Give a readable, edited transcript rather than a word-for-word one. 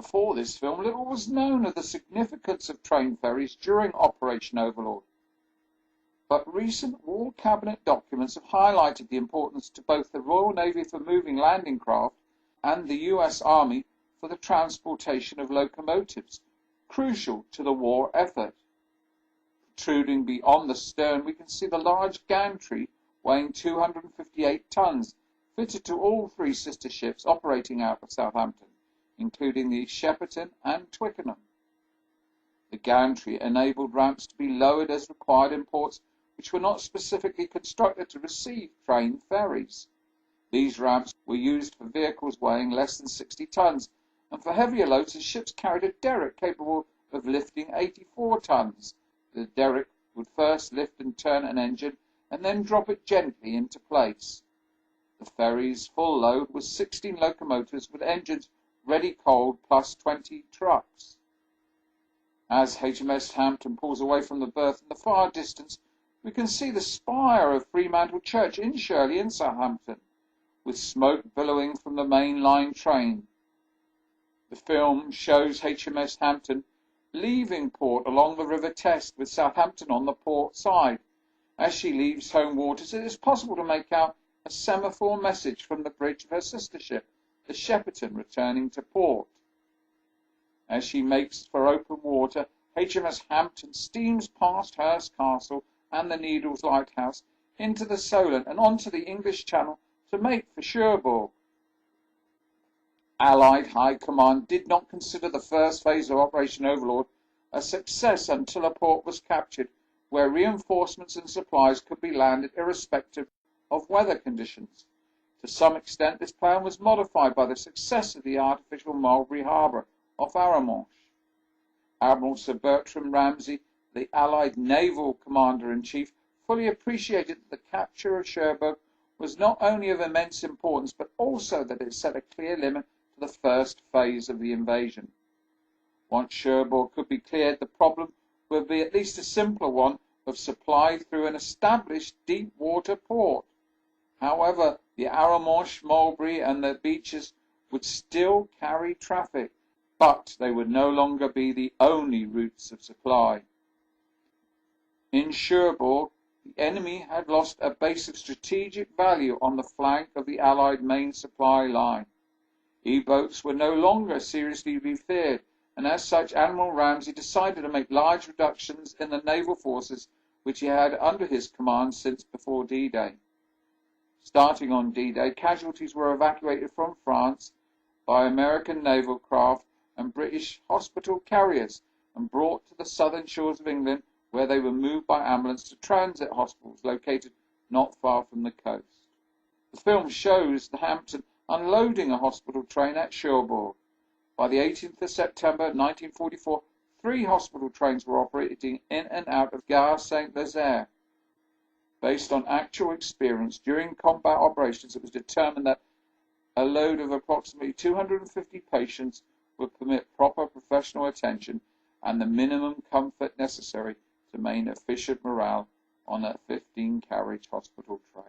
Before this film, little was known of the significance of train ferries during Operation Overlord. But recent War Cabinet documents have highlighted the importance to both the Royal Navy for moving landing craft and the US Army for the transportation of locomotives, crucial to the war effort. Protruding beyond the stern, we can see the large gantry weighing 258 tons, fitted to all three sister ships operating out of Southampton, including the Shepperton and Twickenham. The gantry enabled ramps to be lowered as required in ports which were not specifically constructed to receive train ferries. These ramps were used for vehicles weighing less than 60 tons, and for heavier loads the ships carried a derrick capable of lifting 84 tons. The derrick would first lift and turn an engine and then drop it gently into place. The ferry's full load was 16 locomotives with engines ready coaled plus 20 trucks. As HMS Hampton pulls away from the berth in the far distance, we can see the spire of Fremantle Church in Shirley in Southampton, with smoke billowing from the main line train. The film shows HMS Hampton leaving port along the River Test with Southampton on the port side. As she leaves home waters, it is possible to make out a semaphore message from the bridge of her sister ship, the Shepperton, returning to port. As she makes for open water, HMS Hampton steams past Hurst Castle and the Needles Lighthouse into the Solent and onto the English Channel to make for Cherbourg. Allied High Command did not consider the first phase of Operation Overlord a success until a port was captured where reinforcements and supplies could be landed irrespective of weather conditions. To some extent, this plan was modified by the success of the artificial Mulberry Harbour off Arromanches. Admiral Sir Bertram Ramsay, the Allied Naval Commander-in-Chief, fully appreciated that the capture of Cherbourg was not only of immense importance, but also that it set a clear limit to the first phase of the invasion. Once Cherbourg could be cleared, the problem would be at least a simpler one of supply through an established deep-water port. However, the Arromanches, Mulberry and the beaches would still carry traffic, but they would no longer be the only routes of supply. In Cherbourg, the enemy had lost a base of strategic value on the flank of the Allied main supply line. E-boats were no longer seriously to be feared, and as such Admiral Ramsay decided to make large reductions in the naval forces which he had under his command since before D-Day. Starting on D-Day, casualties were evacuated from France by American naval craft and British hospital carriers and brought to the southern shores of England, where they were moved by ambulance to transit hospitals located not far from the coast. The film shows the Hampton unloading a hospital train at Cherbourg. By the 18th of September 1944, 3 hospital trains were operating in and out of Gare Saint-Lazare. Based on actual experience during combat operations, it was determined that a load of approximately 250 patients would permit proper professional attention and the minimum comfort necessary to maintain efficient morale on a 15-carriage hospital train.